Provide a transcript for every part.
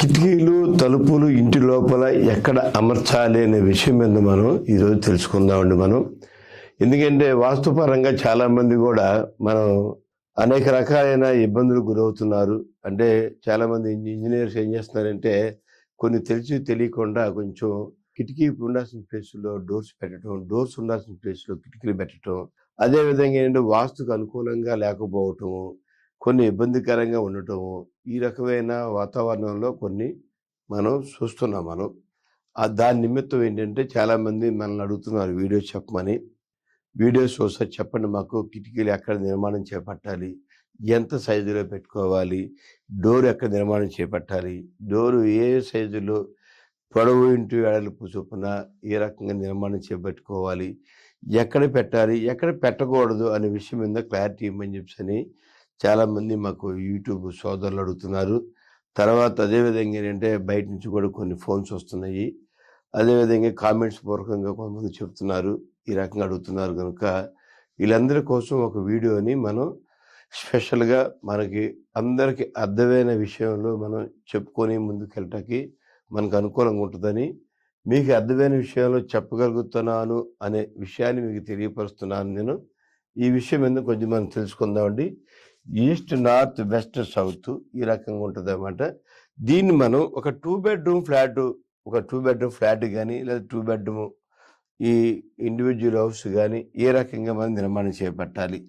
కిటికీలు తలుపులు ఇంటి లోపల ఎక్కడ అమర్చాలి అనే విషయం మీద మనం ఈరోజు తెలుసుకుందామండి. మనం ఎందుకంటే వాస్తుపరంగా చాలామంది కూడా మనం అనేక రకాలైన ఇబ్బందులు గురవుతున్నారు. అంటే చాలామంది ఇంజనీర్స్ ఏం చేస్తున్నారంటే కొన్ని తెలిసి తెలియకుండా కొంచెం కిటికీ ఉండాల్సిన ప్లేస్లో డోర్స్ పెట్టడం, డోర్స్ ఉండాల్సిన ప్లేస్లో కిటికీలు పెట్టడం, అదేవిధంగా ఏంటంటే వాస్తుకు అనుకూలంగా లేకపోవటము, కొన్ని ఇబ్బందికరంగా ఉండటము, ఈ రకమైన వాతావరణంలో కొన్ని మనం చూస్తున్నాం. దాని నిమిత్తం ఏంటంటే చాలామంది మనల్ని అడుగుతున్నారు వీడియోస్ చెప్పమని. వీడియోస్ ఒకసారి చెప్పండి మాకు, కిటికీలు ఎక్కడ నిర్మాణం చేపట్టాలి, ఎంత సైజులో పెట్టుకోవాలి, డోర్ ఎక్కడ నిర్మాణం చేపట్టాలి, డోరు ఏ సైజులో పొడవు ఇంటూ వెడల్పు చొప్పున ఏ రకంగా నిర్మాణం చేపట్టుకోవాలి, ఎక్కడ పెట్టాలి, ఎక్కడ పెట్టకూడదు అనే విషయం మీద క్లారిటీ ఇవ్వమని చెప్పని చాలామంది మాకు యూట్యూబ్ సోదరులు అడుగుతున్నారు. తర్వాత అదేవిధంగా ఏంటంటే బయట నుంచి కూడా కొన్ని ఫోన్స్ వస్తున్నాయి. అదేవిధంగా కామెంట్స్ పూర్వకంగా కొంతమంది చెప్తున్నారు, ఈ రకంగా అడుగుతున్నారు. కనుక వీళ్ళందరి కోసం ఒక వీడియోని మనం స్పెషల్గా మనకి అందరికీ అర్థమైన విషయంలో మనం చెప్పుకొని ముందుకెళ్ళటానికి మనకు అనుకూలంగా ఉంటుందని, మీకు అర్థమైన విషయంలో చెప్పగలుగుతున్నాను అనే విషయాన్ని మీకు తెలియపరుస్తున్నాను నేను. ఈ విషయం ఎందుకు కొంచెం మనం తెలుసుకుందామండి. ఈస్ట్, నార్త్, వెస్ట్, సౌత్ ఈ రకంగా ఉంటుంది అన్నమాట. దీన్ని మనం ఒక 2 bedroom ఫ్లాట్ కానీ లేదా 2 bedroom ఈ ఇండివిజువల్ హౌస్ కానీ ఏ రకంగా మనం నిర్మాణం చేపట్టాలి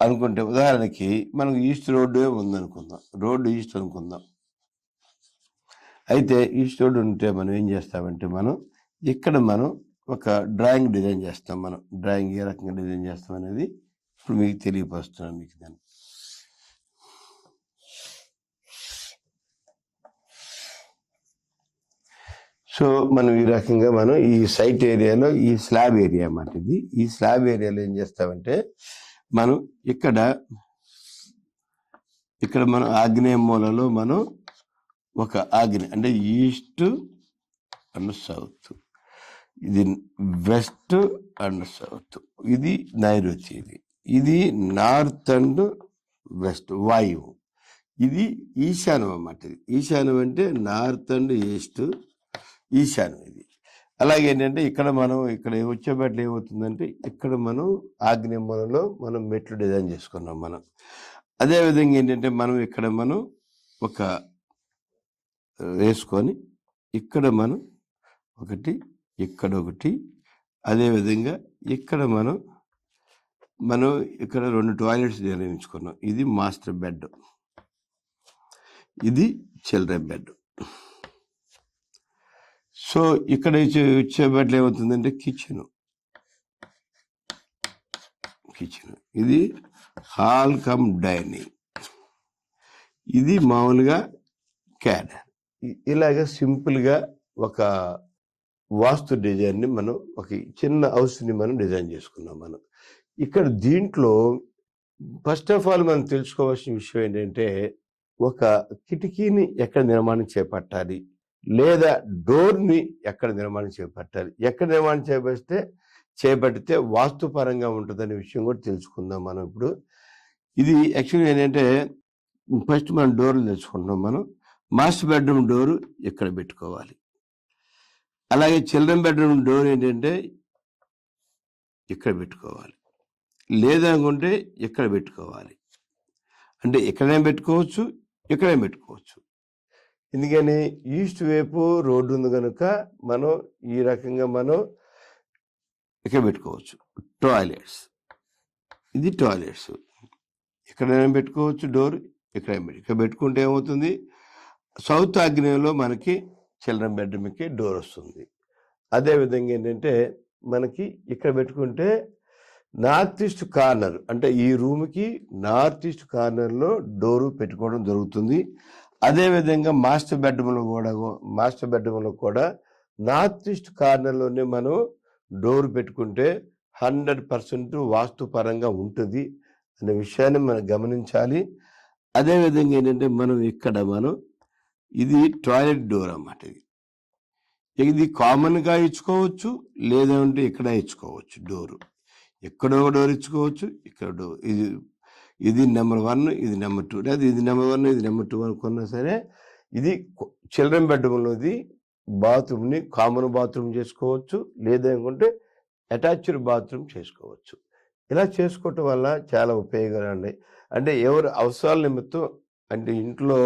అనుకుంటే, ఉదాహరణకి మనకు ఈస్ట్ రోడ్డు ఉందనుకుందాం, రోడ్డు ఈస్ట్ అనుకుందాం. అయితే ఈస్ట్ రోడ్డు ఉంటే మనం ఏం చేస్తామంటే మనం ఇక్కడ మనం ఒక డ్రాయింగ్ డిజైన్ చేస్తాం. మనం డ్రాయింగ్ ఏ రకంగా డిజైన్ చేస్తాం అనేది ఇప్పుడు మీకు తెలియపరుస్తున్నాను మీకు దాన్ని. సో మనం ఈ రకంగా మనం ఈ సైట్ ఏరియాలో ఈ స్లాబ్ ఏరియా అన్నమాట ఇది. ఈ స్లాబ్ ఏరియాలో ఏం చేస్తామంటే మనం ఇక్కడ మనం ఆగ్నేయ మూలలో మనం ఒక అంటే ఈస్ట్ అండ్ సౌత్, ఇది వెస్ట్ అండ్ సౌత్, ఇది నైరుతి, ఇది నార్త్ అండ్ వెస్ట్ వాయువు, ఇది ఈశాన్యం అన్నమాట. ఇది ఈశాన్యం అంటే నార్త్ అండ్ ఈస్ట్ ఈశాన్యం ఇది. అలాగే ఏంటంటే ఇక్కడ వచ్చేపట్ల ఏమవుతుందంటే ఇక్కడ మనం ఆగ్నేయ మూలలో మనం మెట్లు డిజైన్ చేసుకున్నాం మనం. అదేవిధంగా ఏంటంటే మనం ఇక్కడ మనం ఒక వేసుకొని ఇక్కడ మనం ఒకటి, ఇక్కడ ఒకటి, అదేవిధంగా ఇక్కడ మనం ఇక్కడ 2 టాయిలెట్స్ నిర్మించుకున్నాం. ఇది మాస్టర్ బెడ్, ఇది చిల్డ్రన్ బెడ్. సో ఇక్కడ వచ్చేపట్ల ఏమవుతుందంటే కిచెన్, ఇది హాల్ కమ్ డైనింగ్, ఇది మామూలుగా క్యాడర్. ఇలాగ సింపుల్గా ఒక వాస్తు డిజైన్ని మనం ఒక చిన్న హౌస్ని మనం డిజైన్ చేసుకున్నాం మనం. ఇక్కడ దీంట్లో ఫస్ట్ ఆఫ్ ఆల్ మనం తెలుసుకోవాల్సిన విషయం ఏంటంటే ఒక కిటికీని ఎక్కడ నిర్మాణం చేపట్టాలి, లేదా డోర్ని ఎక్కడ నిర్మాణం చేపట్టాలి, ఎక్కడ నిర్మాణం చేపట్టితే వాస్తుపరంగా ఉంటుందనే విషయం కూడా తెలుసుకుందాం మనం ఇప్పుడు. ఇది యాక్చువల్గా ఏంటంటే ఫస్ట్ మనం డోర్లు తెలుసుకుంటున్నాం. మనం మాస్టర్ బెడ్రూమ్ డోరు ఇక్కడ పెట్టుకోవాలి. అలాగే చిల్డ్రన్ బెడ్రూమ్ డోర్ ఏంటంటే ఇక్కడ పెట్టుకోవాలి, లేదా అనుకుంటే ఇక్కడ పెట్టుకోవాలి. అంటే ఎక్కడైనా పెట్టుకోవచ్చు, ఎక్కడైనా పెట్టుకోవచ్చు. ఎందుకని ఈస్ట్ వైపు రోడ్డు ఉంది కనుక మనం ఈ రకంగా మనం ఇక్కడ పెట్టుకోవచ్చు. టాయిలెట్స్, ఇది టాయిలెట్స్, ఎక్కడైనా పెట్టుకోవచ్చు డోర్, ఇక్కడ పెట్టుకుంటే ఏమవుతుంది, సౌత్ ఆగ్నేయంలో మనకి చిల్డ్రన్ బెడ్రూమ్కి డోర్ వస్తుంది. అదేవిధంగా ఏంటంటే మనకి ఇక్కడ పెట్టుకుంటే నార్త్ ఈస్ట్ కార్నర్, అంటే ఈ రూమ్కి నార్త్ ఈస్ట్ కార్నర్లో డోరు పెట్టుకోవడం జరుగుతుంది. అదేవిధంగా మాస్టర్ బెడ్రూమ్లో కూడా నార్త్ ఈస్ట్ కార్నర్లోనే మనం డోర్ పెట్టుకుంటే 100% వాస్తుపరంగా ఉంటుంది అనే విషయాన్ని మనం గమనించాలి. అదేవిధంగా ఏంటంటే ఇది టాయిలెట్ డోర్ అన్నమాట. ఇది కామన్గా ఇచ్చుకోవచ్చు, లేదంటే ఇక్కడ ఇచ్చుకోవచ్చు డోరు. ఎక్కడో ఒక డోర్ ఇచ్చుకోవచ్చు, ఇక్కడ డోర్, ఇది నెంబర్ 1, ఇది నెంబర్ 2, లేదా ఇది నెంబర్ 1, ఇది నెంబర్ 2 అనుకున్నా సరే ఇది చిల్డ్రన్ బెడ్రూమ్లోది బాత్రూమ్ని కామన్ బాత్రూమ్ చేసుకోవచ్చు, లేదనుకుంటే అటాచ్డ్ బాత్రూమ్ చేసుకోవచ్చు. ఇలా చేసుకోవటం వల్ల చాలా ఉపయోగాలు ఉన్నాయి. అంటే ఎవరు అవసరాల నిమిత్తం, అంటే ఇంట్లో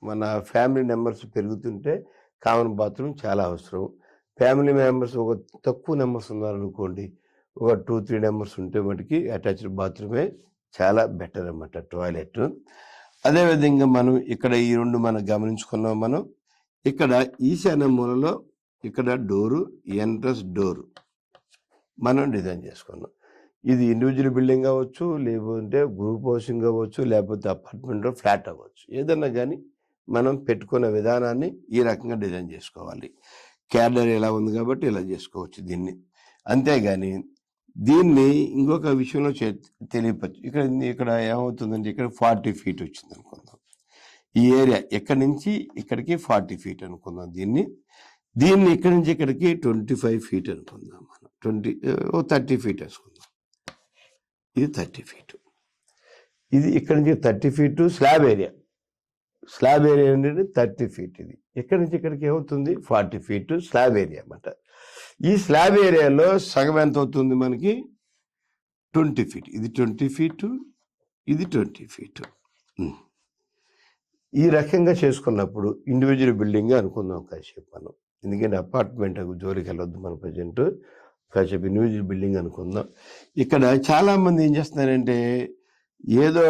మన ఫ్యామిలీ మెంబర్స్ పెరుగుతుంటే కామన్ బాత్రూమ్ చాలా అవసరం. ఫ్యామిలీ మెంబర్స్ ఒక తక్కువ నెంబర్స్ ఉన్నారనుకోండి, ఒక 2-3 నెంబర్స్ ఉంటే మటుకి అటాచ్డ్ బాత్రూమే చాలా బెటర్ అన్నమాట, టాయిలెట్. అదేవిధంగా మనం ఇక్కడ ఈ 2 మనం గమనించుకున్నాం. మనం ఇక్కడ ఈశాన్య మూలలో ఇక్కడ డోరు, ఎంట్రన్స్ డోరు మనం డిజైన్ చేసుకున్నాం. ఇది ఇండివిజువల్ బిల్డింగ్ అవ్వచ్చు, లేకుంటే గ్రూప్ హౌసింగ్ అవ్వచ్చు, లేకపోతే అపార్ట్మెంట్ ఫ్లాట్ అవ్వచ్చు. ఏదన్నా కానీ మనం పెట్టుకున్న విధానాన్ని ఈ రకంగా డిజైన్ చేసుకోవాలి. క్యాడర్ ఎలా ఉంది కాబట్టి ఇలా చేసుకోవచ్చు దీన్ని. అంతేగాని దీన్ని ఇంకొక విషయంలో తెలియపచ్చు. ఇక్కడ ఏమవుతుందంటే ఇక్కడ 40 feet వచ్చింది అనుకుందాం. ఈ ఏరియా ఎక్కడి నుంచి ఇక్కడికి 40 feet అనుకుందాం. దీన్ని ఇక్కడి నుంచి ఇక్కడికి 25 feet అనుకుందాం. మనం 30 feet వేసుకుందాం. ఇది 30 feet. ఇది ఇక్కడి నుంచి 30 feet slab area. Slab area ఏంటంటే 30 feet. ఇది ఇక్కడి నుంచి ఇక్కడికి ఏమవుతుంది 40 feet స్లాబ్ ఏరియా అన్నమాట. ఈ స్లాబ్ ఏరియాలో సగం ఎంత అవుతుంది మనకి 20 feet. ఇది 20 feet, ఇది 20 feet. ఈ రకంగా చేసుకున్నప్పుడు ఇండివిజువల్ బిల్డింగ్ అనుకుందాం కాసేపు మనం. ఎందుకంటే అపార్ట్మెంట్ జోలికి వెళ్ళొద్దు మనం ప్రజెంట్. కాసేపు ఇండివిజువల్ బిల్డింగ్ అనుకుందాం. ఇక్కడ చాలామంది ఏం చేస్తున్నారంటే ఏదో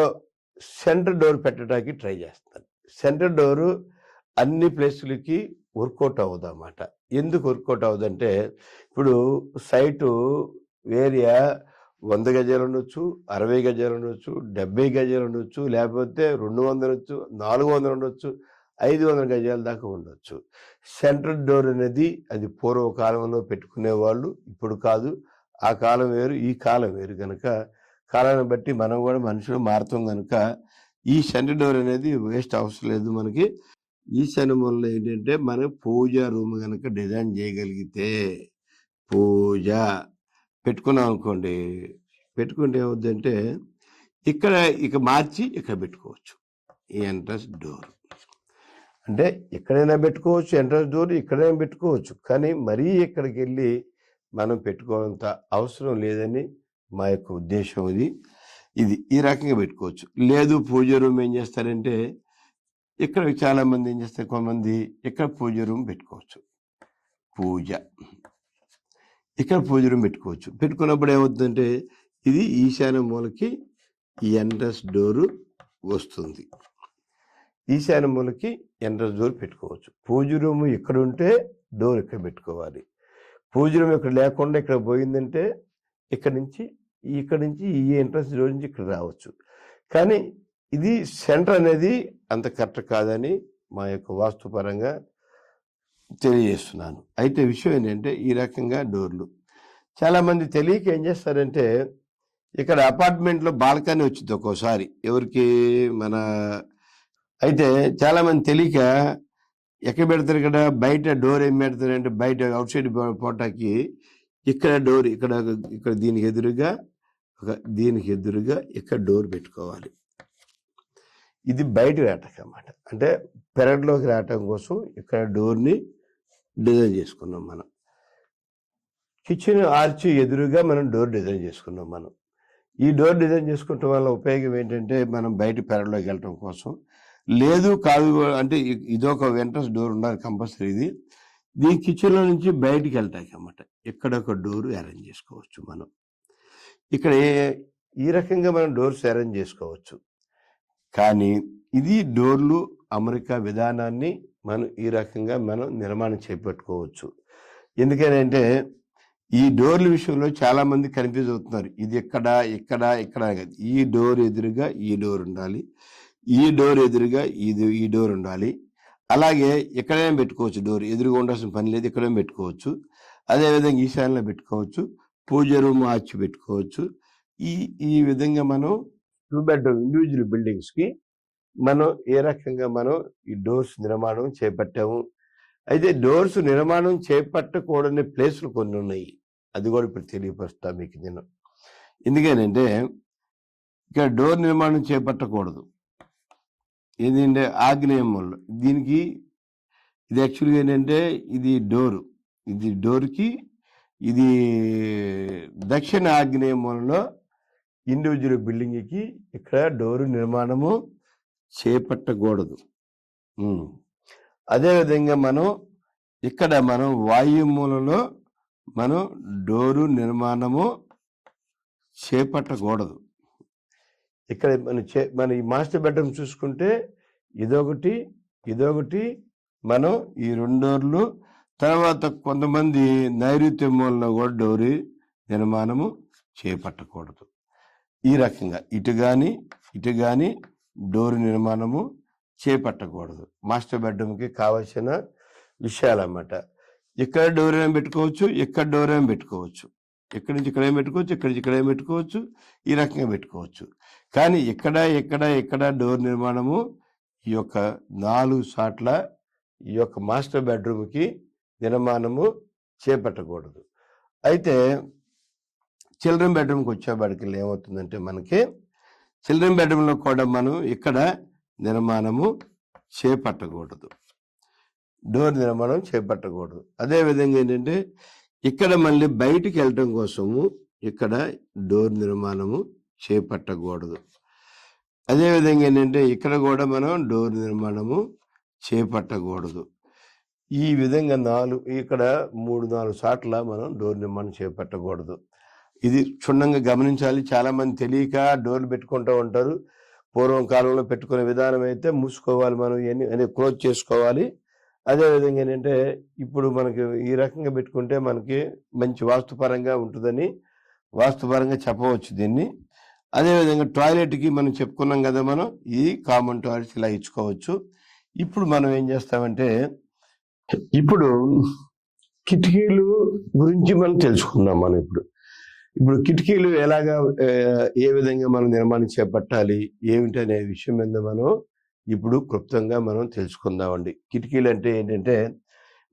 సెంటర్ డోర్ పెట్టడానికి ట్రై చేస్తారు. సెంటర్ డోరు అన్ని ప్లేసులకి వర్కౌట్ అవ్వదు అన్నమాట. ఎందుకు వర్కౌట్ అవ్వదంటే ఇప్పుడు సైటు ఏరియా 100 గజాలు ఉండొచ్చు, 60 గజాలు ఉండొచ్చు, 70 గజాలు ఉండొచ్చు, లేకపోతే 200 ఉండొచ్చు, 400 ఉండొచ్చు, 500 గజాల దాకా ఉండొచ్చు. సెంట్రల్ డోర్ అనేది అది పూర్వకాలంలో పెట్టుకునేవాళ్ళు, ఇప్పుడు కాదు. ఆ కాలం వేరు, ఈ కాలం వేరు కనుక కాలాన్ని బట్టి మనం కూడా మనుషులు మారుతాం కనుక ఈ సెంట్రల్ డోర్ అనేది వేస్ట్ అవసరం లేదు మనకి. ఈ మూలలో ఏంటంటే మనం పూజ రూమ్ కనుక డిజైన్ చేయగలిగితే, పూజ పెట్టుకున్నాం అనుకోండి, పెట్టుకుంటే ఏమవుద్దంటే ఇక మార్చి ఇక్కడ పెట్టుకోవచ్చు. ఈ ఎంట్రన్స్ డోర్ అంటే ఎక్కడైనా పెట్టుకోవచ్చు, ఎంట్రన్స్ డోర్ ఎక్కడైనా పెట్టుకోవచ్చు. కానీ మరీ ఇక్కడికి వెళ్ళి మనం పెట్టుకోవాలంత అవసరం లేదని మా యొక్క ఉద్దేశం. ఇది ఈ రకంగా పెట్టుకోవచ్చు. లేదు పూజ రూమ్ ఏం చేస్తారంటే ఇక్కడ చాలామంది ఏం చేస్తారు, కొంతమంది ఇక్కడ పూజ రూమ్ పెట్టుకోవచ్చు. ఇక్కడ పూజ రూమ్ పెట్టుకోవచ్చు. పెట్టుకున్నప్పుడు ఏమవుతుందంటే ఇది ఈశాన్య మూలకి ఈ ఎంట్రన్స్ డోరు వస్తుంది. ఈశాన్య మూలకి ఎంట్రన్స్ డోర్ పెట్టుకోవచ్చు. పూజ రూమ్ ఇక్కడ ఉంటే డోర్ ఇక్కడ పెట్టుకోవాలి. పూజ రూమ్ ఇక్కడ లేకుండా ఇక్కడ పోయిందంటే ఇక్కడ నుంచి ఈ ఎంట్రన్స్ డోర్ నుంచి ఇక్కడ రావచ్చు. కానీ ఇది సెంటర్ అనేది అంత కరెక్ట్ కాదని మా యొక్క వాస్తుపరంగా తెలియజేస్తున్నాను. అయితే విషయం ఏంటంటే ఈ రకంగా డోర్లు చాలామంది తెలియక ఏం చేస్తారంటే ఇక్కడ అపార్ట్మెంట్లో బాల్కనీ వచ్చింది ఒక్కోసారి ఎవరికి అయితే చాలామంది తెలియక ఎక్కడ పెడతారు, ఇక్కడ బయట డోర్ ఏం పెడతారంటే బయట అవుట్ సైడ్ పోటాకి ఇక్కడ డోర్ ఇక్కడ దీనికి ఎదురుగా ఇక్కడ డోర్ పెట్టుకోవాలి. ఇది బయట రావటం అన్నమాట. అంటే పెరట్లోకి రావటం కోసం ఇక్కడ డోర్ని డిజైన్ చేసుకున్నాం మనం. కిచెన్ ఆర్చ్ ఎదురుగా మనం డోర్ డిజైన్ చేసుకున్నాం మనం. ఈ డోర్ డిజైన్ చేసుకోవటం వల్ల ఉపయోగం ఏంటంటే మనం బయట పెరట్లోకి వెళ్ళటం కోసం. లేదు కాదు అంటే ఇదొక ఎంట్రన్స్ డోర్ ఉండాలి కంపల్సరీ. దీని కిచెన్లో నుంచి బయటికి వెళ్తాయి అన్నమాట. ఇక్కడ ఒక డోర్ అరేంజ్ చేసుకోవచ్చు మనం. ఇక్కడ ఈ రకంగా మనం డోర్స్ అరేంజ్ చేసుకోవచ్చు. కానీ ఇది డోర్లు అమరిక విధానాన్ని మనం ఈ రకంగా మనం నిర్మాణం చేపట్టుకోవచ్చు. ఎందుకనంటే ఈ డోర్ల విషయంలో చాలామంది కన్ఫ్యూజ్ అవుతున్నారు. ఇది ఇక్కడ ఈ డోర్ ఎదురుగా ఈ డోర్ ఉండాలి, ఈ డోర్ ఎదురుగా ఈ డోర్ ఉండాలి. అలాగే ఎక్కడైనా పెట్టుకోవచ్చు, డోర్ ఎదురుగా ఉండాల్సిన పని లేదు, ఎక్కడైనా పెట్టుకోవచ్చు. అదేవిధంగా ఈశాన్యంలో పెట్టుకోవచ్చు, పూజ రూమ్ ఆర్చి పెట్టుకోవచ్చు. ఈ విధంగా మనం 2 bedroom ఇండివిజువల్ బిల్డింగ్స్కి మనం ఏ రకంగా మనం ఈ డోర్స్ నిర్మాణం చేపట్టాము. అయితే డోర్స్ నిర్మాణం చేపట్టకూడని ప్లేసులు కొన్ని ఉన్నాయి. అది కూడా ఇప్పుడు తెలియపరుస్తా మీకు నేను. ఎందుకనంటే ఇక్కడ డోర్ నిర్మాణం చేపట్టకూడదు. ఏంటంటే ఆగ్నేయం వల్ల దీనికి ఇది యాక్చువల్గా ఏంటంటే ఇది డోరు, ఇది డోర్కి ఇది దక్షిణ ఆగ్నేయ మూలలో ఇండివిజువల్ బిల్డింగ్కి ఇక్కడ డోరు నిర్మాణము చేపట్టకూడదు. అదేవిధంగా మనం ఇక్కడ మనం వాయుమూలలో మనం డోరు నిర్మాణము చేపట్టకూడదు. ఇక్కడ మన ఈ మాస్టర్ బెడ్రూమ్ చూసుకుంటే ఇదొకటి మనం ఈ 2 డోర్లు, తర్వాత కొంతమంది నైరుత్య మూలలో కూడా డోరు నిర్మాణము చేపట్టకూడదు. ఈ రకంగా ఇటు కానీ డోరు నిర్మాణము చేపట్టకూడదు. మాస్టర్ బెడ్రూమ్కి కావాల్సిన విషయాలన్నమాట. ఇక్కడ డోర్ ఏం పెట్టుకోవచ్చు, ఇక్కడ డోర్ ఏం పెట్టుకోవచ్చు, ఇక్కడి నుంచి ఇక్కడ ఏం పెట్టుకోవచ్చు, ఇక్కడి నుంచి ఇక్కడ ఏం పెట్టుకోవచ్చు, ఈ రకంగా పెట్టుకోవచ్చు. కానీ ఇక్కడ డోర్ నిర్మాణము ఈ యొక్క 4 సాట్ల ఈ యొక్క మాస్టర్ బెడ్రూమ్కి నిర్మాణము చేపట్టకూడదు. అయితే చిల్డ్రన్ బెడ్రూమ్కి వచ్చేవాడికి ఏమవుతుందంటే మనకి చిల్డ్రన్ బెడ్రూమ్లో కూడా మనం ఇక్కడ నిర్మాణము చేపట్టకూడదు, డోర్ నిర్మాణం చేపట్టకూడదు. అదేవిధంగా ఏంటంటే ఇక్కడ మళ్ళీ బయటికి వెళ్ళటం కోసము ఇక్కడ డోర్ నిర్మాణము చేపట్టకూడదు. అదేవిధంగా ఏంటంటే ఇక్కడ కూడా మనం డోర్ నిర్మాణము చేపట్టకూడదు. ఈ విధంగా 3-4 సార్ల మనం డోర్ నిర్మాణం చేపట్టకూడదు. ఇది క్షుణ్ణంగా గమనించాలి. చాలామంది తెలియక డోర్లు పెట్టుకుంటూ ఉంటారు. పూర్వం కాలంలో పెట్టుకునే విధానం అయితే మూసుకోవాలి, మనం ఇవన్నీ క్లోజ్ చేసుకోవాలి. అదేవిధంగా ఏంటంటే ఇప్పుడు మనకి ఈ రకంగా పెట్టుకుంటే మనకి మంచి వాస్తుపరంగా ఉంటుందని వాస్తుపరంగా చెప్పవచ్చు దీన్ని. అదేవిధంగా టాయిలెట్కి మనం చెప్పుకున్నాం కదా, మనం ఈ కామన్ టాయిలెట్స్ ఇలా ఇచ్చుకోవచ్చు. ఇప్పుడు మనం ఏం చేస్తామంటే ఇప్పుడు కిటికీలు గురించి మనం తెలుసుకుందాం. మనం ఇప్పుడు కిటికీలు ఎలాగా ఏ విధంగా మనం నిర్మాణం చేపట్టాలి ఏమిటి అనే విషయం మీద మనం ఇప్పుడు క్లుప్తంగా మనం తెలుసుకుందామండి. కిటికీలు అంటే ఏంటంటే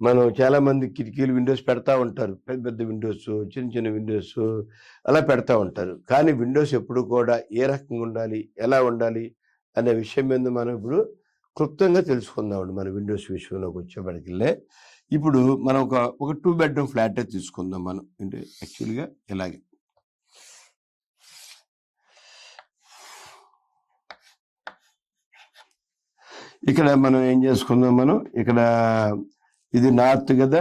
మనం చాలా మంది కిటికీలు విండోస్ పెడతా ఉంటారు, పెద్ద పెద్ద విండోస్, చిన్న విండోస్ అలా పెడతా ఉంటారు. కానీ విండోస్ ఎప్పుడు కూడా ఏ రకంగా ఉండాలి, ఎలా ఉండాలి అనే విషయం మీద మనం ఇప్పుడు క్లుప్తంగా తెలుసుకుందామండి. మన విండోస్ విషయంలోకి వచ్చేప్పటికెళ్ళే ఇప్పుడు మనం ఒక 2 బెడ్రూమ్ ఫ్లాటే తీసుకుందాం. మనం అంటే యాక్చువల్గా ఇలాగే ఇక్కడ మనం ఏం చేసుకుందాం, మనం ఇక్కడ ఇది నార్త్ కదా,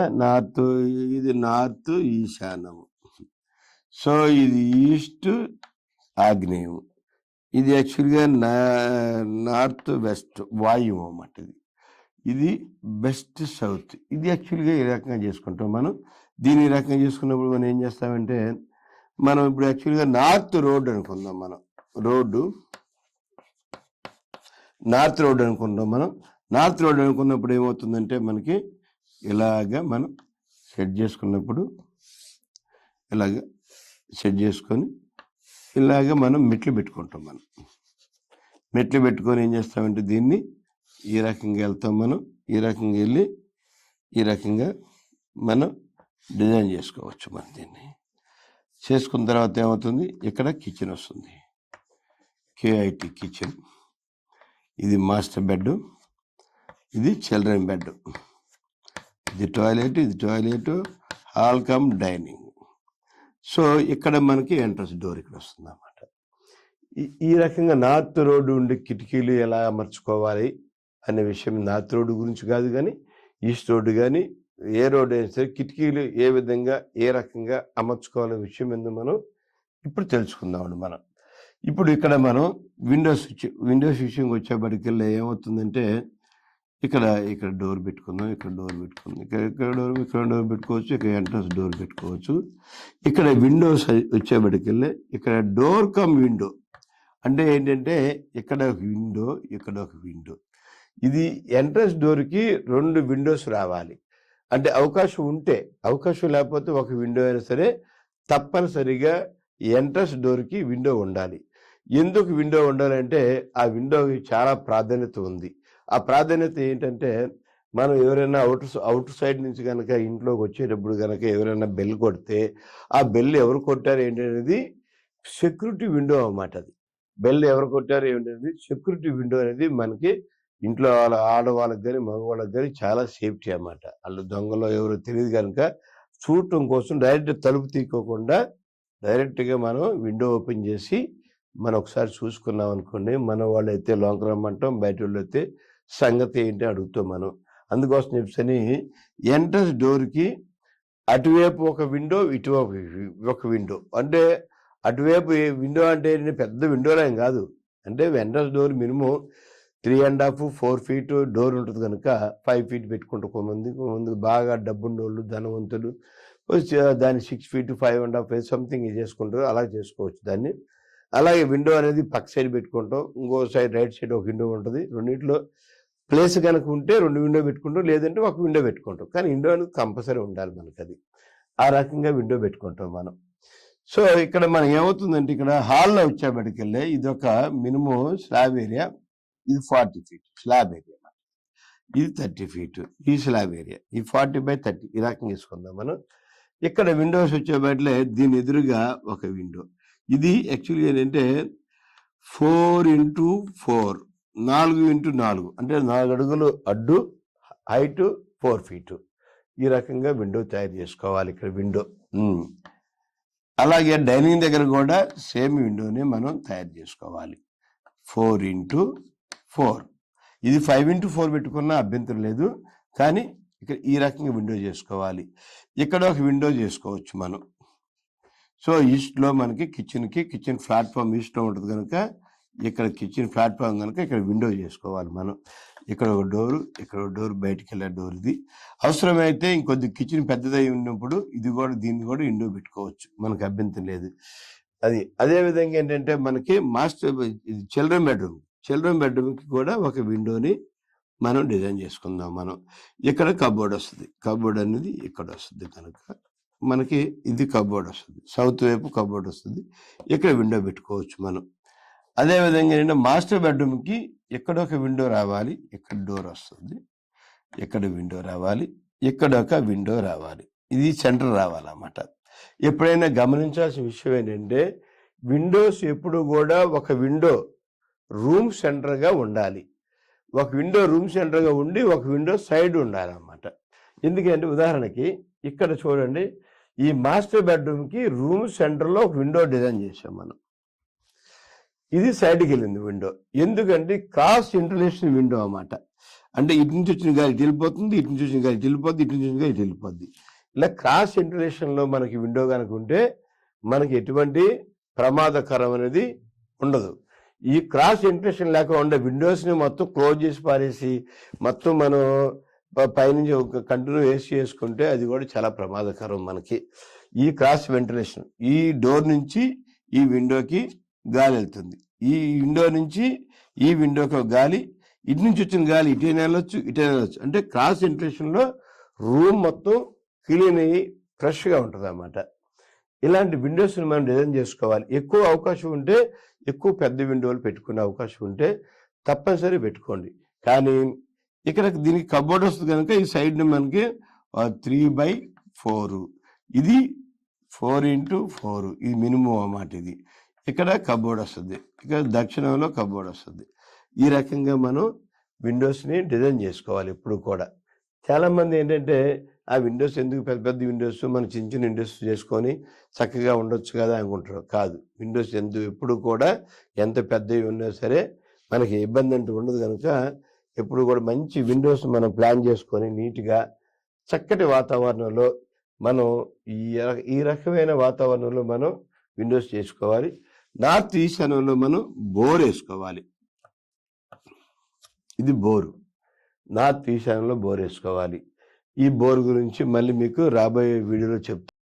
ఇది నార్త్ ఈశాన్యము, సో ఇది ఈస్ట్ ఆగ్నేయం, ఇది యాక్చువల్గా నార్త్ వెస్ట్ వాయువు అన్నమాట. ఇది బెస్ట్ సౌత్. ఇది యాక్చువల్గా ఈ రకంగా చేసుకుంటాం మనం. దీన్ని ఈ రకంగా చేసుకున్నప్పుడు మనం ఏం చేస్తామంటే మనం ఇప్పుడు యాక్చువల్గా నార్త్ రోడ్ అనుకుందాం. మనం నార్త్ రోడ్ అనుకుంటాం. మనం నార్త్ రోడ్ అనుకున్నప్పుడు ఏమవుతుందంటే మనకి ఇలాగా మనం సెట్ చేసుకున్నప్పుడు ఇలాగ సెట్ చేసుకొని ఇలాగ మనం మెట్లు పెట్టుకుంటాం. మనం మెట్లు పెట్టుకొని ఏం చేస్తామంటే దీన్ని ఈ రకంగా వెళ్తాం. మనం ఈ రకంగా వెళ్ళి ఈ రకంగా మనం డిజైన్ చేసుకోవచ్చు. మనం దీన్ని చేసుకున్న తర్వాత ఏమవుతుంది, ఇక్కడ కిచెన్ వస్తుంది, KIT కిచెన్. ఇది మాస్టర్ బెడ్, ఇది చిల్డ్రన్ బెడ్, ఇది toilet, hall cum dining. So ఇక్కడ మనకి ఎంట్రన్స్ డోర్ ఇక్కడ వస్తుంది అన్నమాట. ఈ రకంగా నార్త్ రోడ్డు ఉండి కిటికీలు ఎలా అమర్చుకోవాలి అనే విషయం నార్త్ రోడ్డు గురించి కాదు, కానీ ఈస్ట్ రోడ్డు కానీ ఏ రోడ్డు అయినా సరే కిటికీలు ఏ విధంగా ఏ రకంగా అమర్చుకోవాలనే విషయం ఎందుకు మనం ఇప్పుడు తెలుసుకుందామండి. మనం ఇప్పుడు ఇక్కడ మనం విండోస్ విషయంకి వచ్చేప్పటికెళ్ళి ఏమవుతుందంటే ఇక్కడ డోర్ పెట్టుకుందాం, ఇక్కడ డోర్ పెట్టుకోవచ్చు, ఇక్కడ ఎంట్రన్స్ డోర్ పెట్టుకోవచ్చు. ఇక్కడ విండోస్ వచ్చేప్పటికెళ్ళి ఇక్కడ డోర్ కమ్ విండో అంటే ఏంటంటే ఇక్కడ ఒక విండో, ఇది ఎంట్రన్స్ డోర్కి 2 విండోస్ రావాలి. అంటే అవకాశం లేకపోతే ఒక విండో అయినా సరే తప్పనిసరిగా ఎంట్రన్స్ డోర్కి విండో ఉండాలి. ఎందుకు విండో ఉండాలంటే ఆ విండోకి చాలా ప్రాధాన్యత ఉంది. ఆ ప్రాధాన్యత ఏంటంటే మనం ఎవరైనా అవుట్ సైడ్ నుంచి కనుక ఇంట్లోకి వచ్చేటప్పుడు కనుక ఎవరైనా బెల్ కొడితే ఆ బెల్ ఎవరు కొట్టారు ఏంటనేది సెక్యూరిటీ విండో అన్నమాట. అది బెల్ ఎవరు కొట్టారు ఏంటనేది సెక్యూరిటీ విండో అనేది మనకి ఇంట్లో ఆడవాళ్ళకి కానీ మగవాళ్ళకి కానీ చాలా సేఫ్టీ అన్నమాట. వాళ్ళు దొంగలో ఎవరో తెలియదు కనుక చూడటం కోసం డైరెక్ట్ తలుపు తీసుకోకుండా డైరెక్ట్గా మనం విండో ఓపెన్ చేసి మనం ఒకసారి చూసుకున్నాం అనుకోండి, మన వాళ్ళైతే లోనికి రమ్మంటాం, బయట వాళ్ళు అయితే సంగతి ఏంటి అడుగుతాం మనం. అందుకోసం చెప్పని ఎంట్రన్స్ డోర్కి అటువైపు ఒక విండో, ఇటువైపు ఒక విండో. అంటే అటువైపు విండో అంటే పెద్ద విండోలేం కాదు. అంటే entrance door minimum 3.5 4 feet door ఉంటుంది కనుక 5 ఫీట్ పెట్టుకుంటారు. కొంతమంది బాగా డబ్బున్నోళ్ళు ధనవంతులు దాన్ని 6 ఫీట్ 5.5 ఫీట్ సంథింగ్ చేసుకుంటారు. అలా చేసుకోవచ్చు దాన్ని. అలాగే విండో అనేది పక్క సైడ్ పెట్టుకుంటాం. ఇంకో సైడ్ రైట్ సైడ్ ఒక విండో ఉంటుంది. రెండింటిలో ప్లేస్ కనుక ఉంటే 2 విండో పెట్టుకుంటాం, లేదంటే ఒక విండో పెట్టుకుంటాం. కానీ విండో అనేది కంపల్సరీ ఉండాలి మనకి. అది ఆ రకంగా విండో పెట్టుకుంటాం మనం. సో ఇక్కడ మనం ఏమవుతుందంటే ఇక్కడ హాల్లో వచ్చేప్పటికెళ్ళి ఇది ఒక మినిమం స్లాబ్ ఏరియా. ఇది 40 ఫీట్ స్లాబ్ ఏరియా, ఇది 30 ఫీట్ ఈ స్లాబ్ ఏరియా. ఈ 40/30 ఈ రకంగా తీసుకుందాం మనం. ఇక్కడ విండోస్ వచ్చేబట్లే దీని ఎదురుగా ఒక విండో. ఇది యాక్చువల్లీ ఏంటంటే 4x4 4x4 అంటే 4 అడుగులు అడ్డు, హైట్ 4 ఫీట్. ఈ రకంగా విండో తయారు చేసుకోవాలి ఇక్కడ విండో. అలాగే డైనింగ్ దగ్గర కూడా సేమ్ విండోని మనం తయారు చేసుకోవాలి. 4x4 ఇది 5x4 పెట్టుకున్నా అభ్యంతరం లేదు, కానీ ఇక్కడ ఈ రకంగా విండో చేసుకోవాలి. ఇక్కడ ఒక విండో చేసుకోవచ్చు మనం. సో ఈస్ట్లో మనకి కిచెన్ ప్లాట్ఫామ్ ఈస్ట్లో ఉంటుంది కనుక ఇక్కడ కిచెన్ ప్లాట్ఫామ్ కనుక ఇక్కడ విండో చేసుకోవాలి మనం. ఇక్కడ ఒక డోరు, ఇక్కడ ఒక డోర్, బయటికి వెళ్ళే డోర్. ఇది అవసరమైతే ఇంకొద్ది కిచెన్ పెద్దదై ఉన్నప్పుడు దీన్ని కూడా విండో పెట్టుకోవచ్చు, మనకు అభ్యంతరం లేదు. అదేవిధంగా ఏంటంటే మనకి ఇది చిల్డ్రన్ బెడ్రూమ్కి కూడా ఒక విండోని మనం డిజైన్ చేసుకుందాం మనం. ఇక్కడ కబోర్డ్ వస్తుంది. కబోర్డ్ అనేది ఇక్కడ వస్తుంది కనుక మనకి ఇది కబోర్డ్ వస్తుంది. సౌత్ వైపు కబోర్డ్ వస్తుంది. ఇక్కడ విండో పెట్టుకోవచ్చు మనం. అదేవిధంగా ఏంటంటే మాస్టర్ బెడ్రూమ్కి ఇక్కడ ఒక విండో రావాలి, ఇక్కడ డోర్ వస్తుంది, ఇక్కడ విండో రావాలి, ఇక్కడ ఒక విండో రావాలి, ఇది సెంటర్ రావాలన్నమాట. ఎప్పుడైనా గమనించాల్సిన విషయం ఏంటంటే విండోస్ ఎప్పుడు కూడా ఒక విండో రూమ్ సెంటర్గా ఉండాలి. ఒక విండో రూమ్ సెంటర్గా ఉండి ఒక విండో సైడ్ ఉండాలన్నమాట. ఎందుకంటే ఉదాహరణకి ఇక్కడ చూడండి, ఈ మాస్టర్ బెడ్రూమ్కి రూమ్ సెంటర్లో ఒక విండో డిజైన్ చేసాం మనం. ఇది సైడ్కి వెళ్ళింది విండో. ఎందుకంటే క్రాస్ ఇంటర్నేషనల్ విండో అన్నమాట. అంటే ఇటు నుంచి వచ్చిన గాలి ఇటు వెళ్ళిపోతుంది, ఇటు నుంచి వచ్చిన గాలి ఇటు వెళ్ళిపోద్ది, ఇటు నుంచి వచ్చిన గాలి ఇటు వెళ్ళిపోద్ది. ఇలా క్రాస్ ఇంటర్నేషన్లో మనకి విండో కనుక ఉంటే మనకి ఎటువంటి ప్రమాదకరం అనేది ఉండదు. ఈ క్రాస్ ఇంటర్నేషన్ లేకుండా విండోస్ని మొత్తం క్లోజ్ చేసి పారేసి మొత్తం మనం పైనుంచి ఒక కంటిన్యూ వేసి చేసుకుంటే అది కూడా చాలా ప్రమాదకరం మనకి. ఈ క్రాస్ వెంటిలేషన్, ఈ డోర్ నుంచి ఈ విండోకి గాలి వెళ్తుంది, ఈ విండో నుంచి ఈ విండోకి గాలి, ఇటు నుంచి వచ్చిన గాలి ఇటైనా వెళ్ళొచ్చు, ఇటైనా వెళ్ళొచ్చు. అంటే క్రాస్ వెంటిలేషన్లో రూమ్ మొత్తం క్లీన్ అయ్యి ఫ్రెష్గా ఉంటుంది అన్నమాట. ఇలాంటి విండోస్ని మనం డిజైన్ చేసుకోవాలి. ఎక్కువ అవకాశం ఉంటే ఎక్కువ పెద్ద విండోలు పెట్టుకునే అవకాశం ఉంటే తప్పనిసరి పెట్టుకోండి. కానీ ఇక్కడ దీనికి కబోర్డ్ వస్తుంది కనుక ఈ సైడ్ని మనకి 3/4, ఇది 4x4, ఇది మినిమం అన్నమాట. ఇది ఇక్కడ కబోర్డ్ వస్తుంది, ఇక్కడ దక్షిణంలో కబోర్డ్ వస్తుంది. ఈ రకంగా మనం విండోస్ని డిజైన్ చేసుకోవాలి ఎప్పుడు కూడా. చాలామంది ఏంటంటే ఆ విండోస్ ఎందుకు పెద్ద పెద్ద విండోస్, మనం చిన్న చిన్న విండోస్ చేసుకొని చక్కగా ఉండొచ్చు కదా అనుకుంటారు. కాదు, విండోస్ ఎప్పుడు కూడా ఎంత పెద్దవి ఉన్నా సరే మనకి ఇబ్బంది అంటూ ఉండదు కనుక ఎప్పుడు కూడా మంచి విండోస్ మనం ప్లాన్ చేసుకొని నీట్గా చక్కటి వాతావరణంలో మనం ఈ రకమైన వాతావరణంలో మనం విండోస్ చేసుకోవాలి. నార్త్ ఈశాన్యంలో మనం బోర్ వేసుకోవాలి. ఇది బోరు, నార్త్ ఈశాన్యంలో బోర్ వేసుకోవాలి. ఈ బోర్ గురించి మళ్ళీ మీకు రాబోయే వీడియోలో చెప్తాను.